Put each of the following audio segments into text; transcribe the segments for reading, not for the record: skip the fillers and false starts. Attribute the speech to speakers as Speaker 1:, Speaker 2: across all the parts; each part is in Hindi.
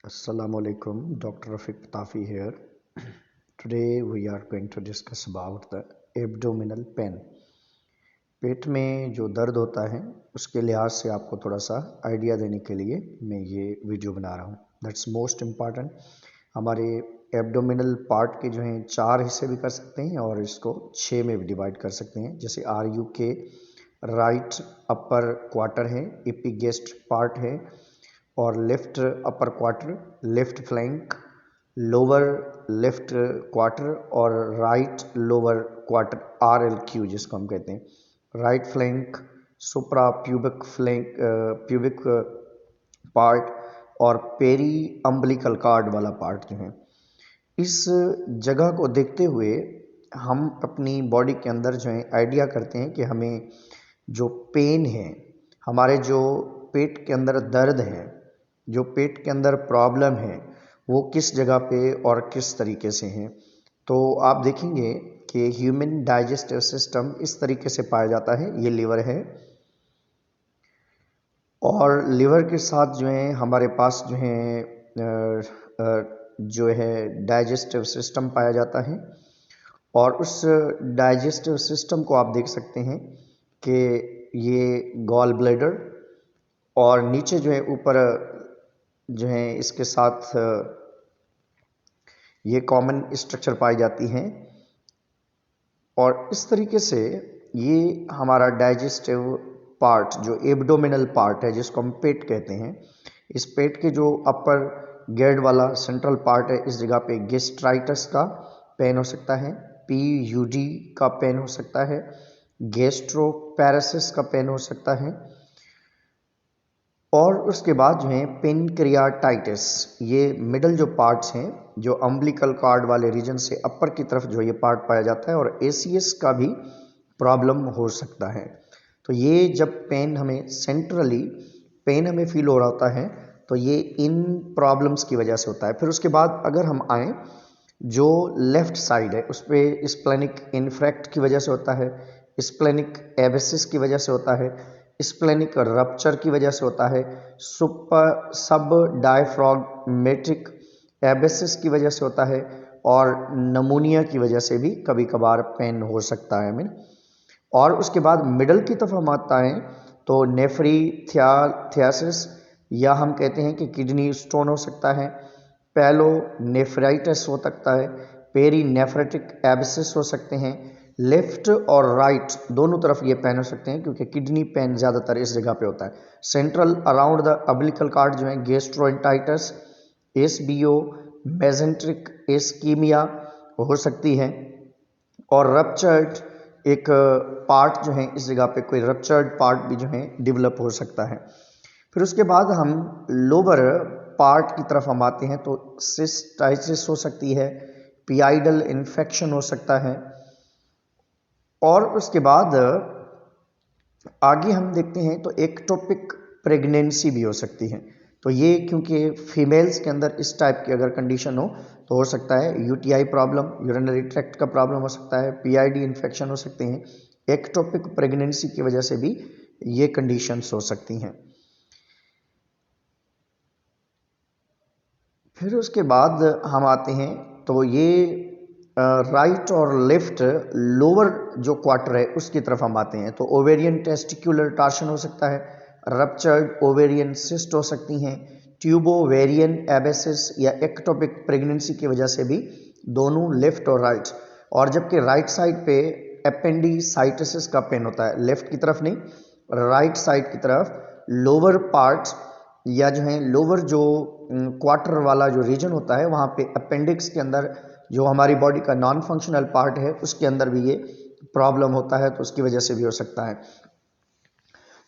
Speaker 1: Assalamualaikum, Dr. Rafiq Tafi here. Today we are going to discuss about the abdominal pain. पेट में जो दर्द होता है उसके लिहाज से आपको थोड़ा सा आइडिया देने के लिए मैं ये वीडियो बना रहा हूँ. That's most important. हमारे एब्डोमिनल पार्ट के जो हैं 4 हिस्से भी कर सकते हैं और इसको 6 में भी डिवाइड कर सकते हैं. जैसे RU के राइट अपर क्वार्टर है, एपिगेस्ट पार्ट है और left upper quarter, left flank, lower left quarter और राइट लोअर क्वार्टर, RLQ जिसको हम कहते हैं. राइट फ्लैंक, सुप्रा प्यूबिक फ्लैंक, प्यूबिक पार्ट और पेरी अम्बिलिकल कार्ड वाला पार्ट जो है. इस जगह को देखते हुए हम अपनी बॉडी के अंदर जो है आइडिया करते हैं कि हमें जो पेन है, हमारे जो पेट के अंदर दर्द है, जो पेट के अंदर प्रॉब्लम है, वो किस जगह पे और किस तरीके से है. तो आप देखेंगे कि ह्यूमन डाइजेस्टिव सिस्टम इस तरीके से पाया जाता है. ये लीवर है और लीवर के साथ जो है हमारे पास जो है डाइजेस्टिव सिस्टम पाया जाता है. और उस डाइजेस्टिव सिस्टम को आप देख सकते हैं कि ये गॉल ब्लैडर और नीचे जो है ऊपर जो है इसके साथ ये कॉमन स्ट्रक्चर पाई जाती हैं. और इस तरीके से ये हमारा डाइजेस्टिव पार्ट जो एब्डोमिनल पार्ट है, जिसको हम पेट कहते हैं, इस पेट के जो अपर गेड वाला सेंट्रल पार्ट है, इस जगह पे गैस्ट्राइटिस का पेन हो सकता है, PUD का पेन हो सकता है, गैस्ट्रोपैरेसिस का पेन हो सकता है. और उसके बाद जो है पेनक्रियाटाइटिस, ये मिडल जो पार्ट्स हैं, जो अम्बिलिकल कार्ड वाले रीजन से अपर की तरफ जो ये पार्ट पाया जाता है, और ACS का भी प्रॉब्लम हो सकता है. तो ये जब पेन हमें सेंट्रली पेन हमें फील हो रहा होता है तो ये इन प्रॉब्लम्स की वजह से होता है. फिर उसके बाद अगर हम आए जो लेफ्ट साइड है, उस पर स्प्लेनिक इन्फ्रेक्ट की वजह से होता है, स्प्लेनिक एबेसिस की वजह से होता है, स्प्लेनिक रप्चर की वजह से होता है, सब डायफ्राग्मेटिक एबेसिस की वजह से होता है और नमूनिया की वजह से भी कभी कभार पेन हो सकता है. और उसके बाद मिडल की तरफ हम आता है तो नेफ्रीथियासिस या हम कहते हैं कि किडनी स्टोन हो सकता है, पेलोनेफ्राइटिस हो सकता है, पेरीनेफ्रेटिक एबेसिस हो सकते हैं. लेफ्ट और राइट दोनों तरफ ये पेन हो सकते हैं क्योंकि किडनी पेन ज़्यादातर इस जगह पे होता है. Central around the umbilical card जो है गैस्ट्रोएंटाइटिस, SBO, मेजेंट्रिक इस्कीमिया हो सकती है. और रप्चर्ड एक पार्ट जो है इस जगह पे कोई रप्चर्ड पार्ट भी जो है डेवलप हो सकता है. फिर उसके बाद हम लोअर पार्ट की तरफ हम आते हैं तो सिस्टाइटिस हो सकती है, पियाइडल इन्फेक्शन हो सकता है. और उसके बाद आगे हम देखते हैं तो एक्टोपिक प्रेगनेंसी भी हो सकती है. तो ये क्योंकि फीमेल्स के अंदर इस टाइप की अगर कंडीशन हो तो हो सकता है UTI प्रॉब्लम, यूरिनरी ट्रैक्ट का प्रॉब्लम हो सकता है, PID इन्फेक्शन हो सकते हैं. एक्टोपिक प्रेगनेंसी की वजह से भी ये कंडीशंस हो सकती हैं. फिर उसके बाद हम आते हैं तो ये राइट और लेफ्ट लोअर जो क्वार्टर है उसकी तरफ हम आते हैं तो ओवेरियन टेस्टिकुलर टार्शन हो सकता है, रप्चर्ड ओवेरियन सिस्ट हो सकती हैं, ट्यूबोवेरियन एबेसिस या एक्टोपिक प्रेगनेंसी की वजह से भी दोनों लेफ्ट और राइट. और जबकि राइट साइड पे एपेंडिसाइटिस का पेन होता है, लेफ्ट की तरफ नहीं, राइट साइड की तरफ लोअर पार्ट या जो है लोअर जो क्वार्टर वाला जो रीजन होता है वहाँ पे अपेंडिक्स के अंदर जो हमारी बॉडी का नॉन फंक्शनल पार्ट है उसके अंदर भी ये प्रॉब्लम होता है, तो उसकी वजह से भी हो सकता है.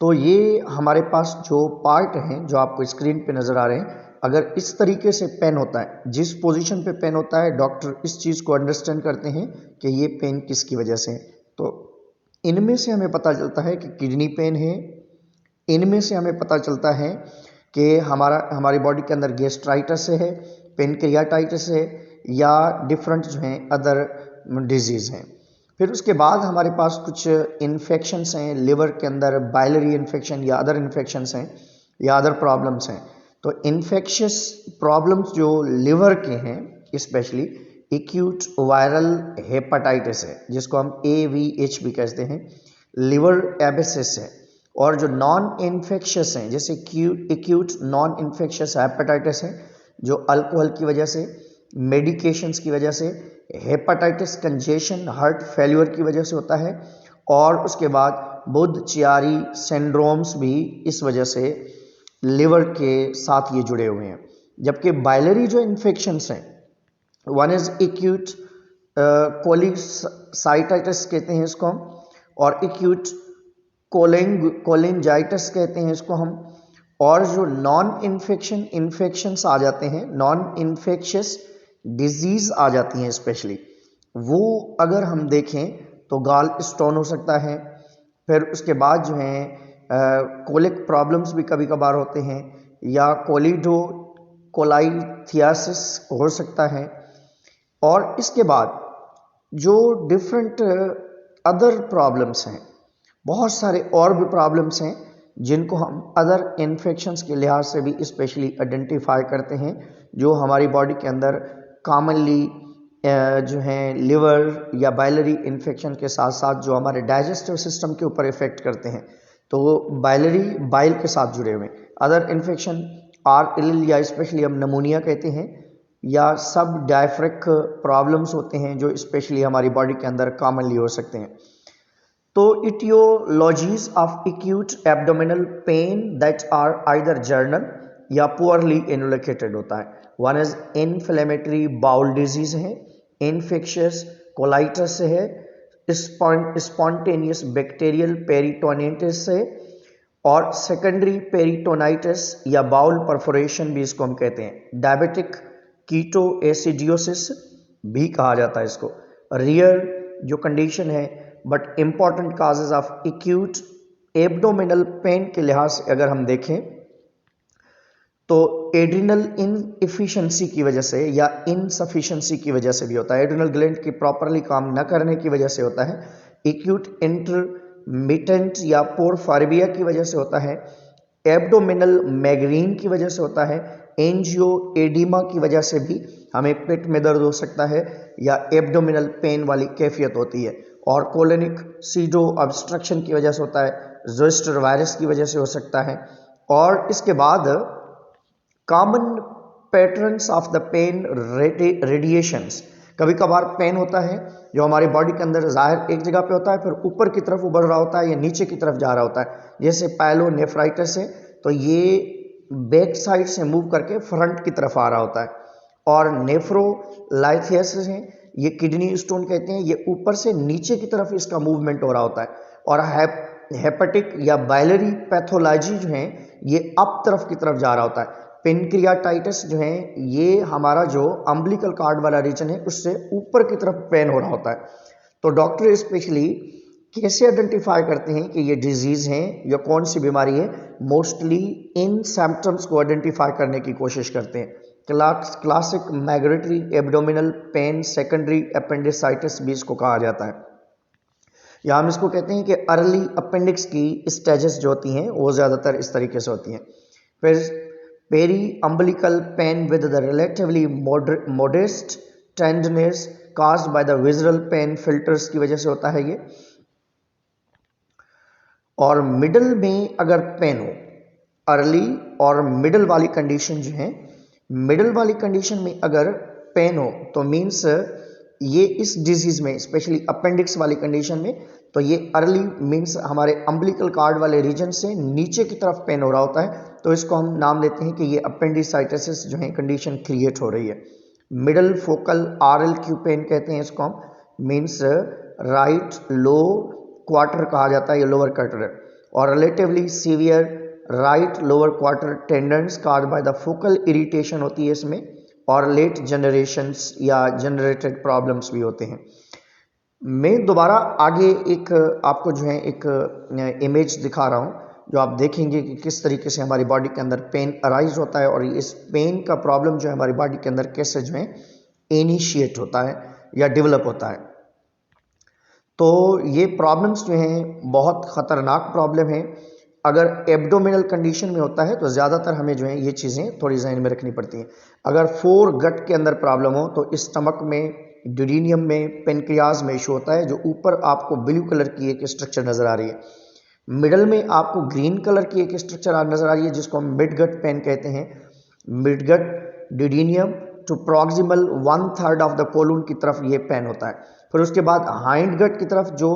Speaker 1: तो ये हमारे पास जो पार्ट हैं जो आपको स्क्रीन पे नज़र आ रहे हैं, अगर इस तरीके से पेन होता है, जिस पोजीशन पे पेन होता है, डॉक्टर इस चीज़ को अंडरस्टैंड करते हैं कि ये पेन किसकी वजह से है. तो इनमें से हमें पता चलता है कि किडनी पेन है, इनमें से हमें पता चलता है कि हमारी बॉडी के अंदर गैस्ट्राइटिस है, पेनक्रियाटाइटिस है या डिफरेंट जो हैं अदर डिजीज़ हैं. फिर उसके बाद हमारे पास कुछ इन्फेक्शंस हैं लिवर के अंदर, बाइलरी इन्फेक्शन या अदर इन्फेक्शंस हैं या अदर प्रॉब्लम्स हैं. तो इन्फेक्शियस प्रॉब्लम्स जो लिवर के हैं, स्पेशली एक्यूट वायरल हेपेटाइटिस है, जिसको हम AVH भी कहते हैं, लिवर एबिसिस है, और जो नॉन इन्फेक्शियस हैं जैसे एक्यूट नॉन इन्फेक्शियस हेपेटाइटिस है, जो अल्कोहल की वजह से, मेडिकेशंस की वजह से, हेपेटाइटिस कंजेशन हार्ट फेल्यूर की वजह से होता है, और उसके बाद बुद्ध-चियारी सिंड्रोम्स भी इस वजह से लिवर के साथ ये जुड़े हुए हैं। जबकि बाइलरी जो इन्फेक्शंस हैं, वन इज एक्यूट कोलिसाइटिस कहते हैं इसको हम, और एक्यूट कोलिंजाइटिस कहते हैं इसको हम, और जो नॉन इन्फेक्शंस आ जाते हैं, नॉन इन्फेक्शियस डिजीज आ जाती हैं स्पेशली, वो अगर हम देखें तो गाल स्टोन हो सकता है, फिर उसके बाद जो है कोलिक प्रॉब्लम्स भी कभी कभार होते हैं, या कोलाइथियासिस हो सकता है, और इसके बाद जो डिफरेंट अदर प्रॉब्लम्स हैं, बहुत सारे और भी प्रॉब्लम्स हैं जिनको हम अदर इन्फेक्शंस के लिहाज से भी स्पेशली आइडेंटिफाई करते हैं, जो हमारी बॉडी के अंदर कॉमनली जो हैं लिवर या बाइलरी इन्फेक्शन के साथ साथ जो हमारे डाइजेस्टिव सिस्टम के ऊपर इफेक्ट करते हैं, तो वो बाइलरी बाइल के साथ जुड़े हुए। अदर इन्फेक्शन आर इल या स्पेशली हम नमूनिया कहते हैं, या सब डायफ्रिक प्रॉब्लम्स होते हैं जो स्पेशली हमारी बॉडी के अंदर कॉमनली हो सकते हैं। तो etiologies of acute abdominal pain that are either general या पुअरली इनोलिकेटेड होता है। One is inflammatory bowel disease है, इन्फेक्शियस कोलाइटिस है, स्पॉन्टेनियस बैक्टीरियल पेरिटोनिटिस है, और सेकेंडरी पेरिटोनाइटिस या बाउल परफोरेशन भी इसको हम कहते हैं। डायबिटिक कीटो एसिडियोसिस भी कहा जाता है इसको। रियर जो कंडीशन है but important causes of acute abdominal pen के लिहाज से अगर हम देखें तो एड्रिनल इनएफिशिएंसी की वजह से या इनसफिशिएंसी की वजह से भी होता है, एड्रिनल ग्लैंड की प्रॉपरली काम न करने की वजह से होता है, एक्यूट इंटरमिटेंट या पोरफार्बिया की वजह से होता है, एब्डोमिनल मैग्रीन की वजह से होता है, एंजियोएडिमा की वजह से भी हमें पेट में दर्द हो सकता है या एब्डोमिनल पेन वाली कैफियत होती है, और कोलोनिक सीडो ऑब्स्ट्रक्शन की वजह से होता है, जोस्टर वायरस की वजह से हो सकता है। और इसके बाद common patterns of the pain radiations, कभी कभार पेन होता है जो हमारी बॉडी के अंदर जाहिर एक जगह पे होता है, फिर ऊपर की तरफ उभर रहा होता है या नीचे की तरफ जा रहा होता है, जैसे पायलोनेफ्राइटिस है तो ये बैक साइड से मूव करके फ्रंट की तरफ आ रहा होता है, और नेफ्रोलाइथियासिस है, ये किडनी स्टोन कहते हैं, ये ऊपर से नीचे की तरफ इसका मूवमेंट हो रहा होता है, और हेपेटिक या बाइलरी पैथोलॉजी जो है ये अप तरफ की तरफ जा रहा होता है। पेनक्रियाटाइटिस जो है ये हमारा जो अम्बिलिकल कार्ड वाला रीजन है उससे ऊपर की तरफ पेन हो रहा होता है। तो डॉक्टर स्पेशली कैसे आइडेंटिफाई करते हैं कि ये डिजीज है या कौन सी बीमारी है, मोस्टली इन सिम्टम्स को आइडेंटिफाई करने की कोशिश करते हैं। Classic migratory abdominal pain secondary appendicitis भी इसको कहा जाता है, या हम इसको कहते हैं कि अर्ली अपेंडिक्स की स्टेजेस जो होती हैं वो ज़्यादातर इस तरीके से होती हैं। फिर periumbilical pain with the relatively modest tenderness caused by the visual pain filters की वजह से होता है ये। और मिडल में अगर पेन हो, अर्ली और मिडल वाली कंडीशन जो है, मिडल वाली कंडीशन में अगर पेन हो तो मीन्स ये इस डिजीज में स्पेशली अपेंडिक्स वाली कंडीशन में तो ये अर्ली मीन्स हमारे अम्बिलिकल कार्ड वाले रीजन से नीचे की तरफ पेन हो रहा होता है, तो इसको हम नाम देते हैं कि ये अपेंडिसाइटिस जो है कंडीशन क्रिएट हो रही है। मिडल फोकल RLQ पेन कहते हैं इसको हम, मीन्स राइट लो क्वार्टर कहा जाता है या लोअर क्वार्टर, और relatively severe right lower quarter tenderness caused by the focal irritation होती है इसमें, और लेट जनरेशंस या जनरेटेड प्रॉब्लम्स भी होते हैं। मैं दोबारा आगे एक आपको जो है एक इमेज दिखा रहा हूँ जो आप देखेंगे कि किस तरीके से हमारी बॉडी के अंदर पेन अराइज होता है, और इस पेन का प्रॉब्लम जो है हमारी बॉडी के अंदर कैसे जो है इनिशिएट होता है या डेवलप होता है। तो ये प्रॉब्लम्स जो हैं बहुत ख़तरनाक प्रॉब्लम है, अगर एब्डोमिनल कंडीशन में होता है तो ज़्यादातर हमें जो है ये चीज़ें थोड़ी जहन में रखनी पड़ती हैं। अगर फोर गट के अंदर प्रॉब्लम हो तो स्टमक में, ड्यूडेनियम में, पेनक्रियाज में इशू होता है, जो ऊपर आपको ब्लू कलर की एक स्ट्रक्चर नज़र आ रही है। मिडल में आपको ग्रीन कलर की एक स्ट्रक्चर नज़र आ रही है जिसको हम मिड गट पेन कहते हैं। Mid gut duodenum to proximal 1/3 of the colon की तरफ ये पेन होता है। फिर उसके बाद हाइंड गट की तरफ जो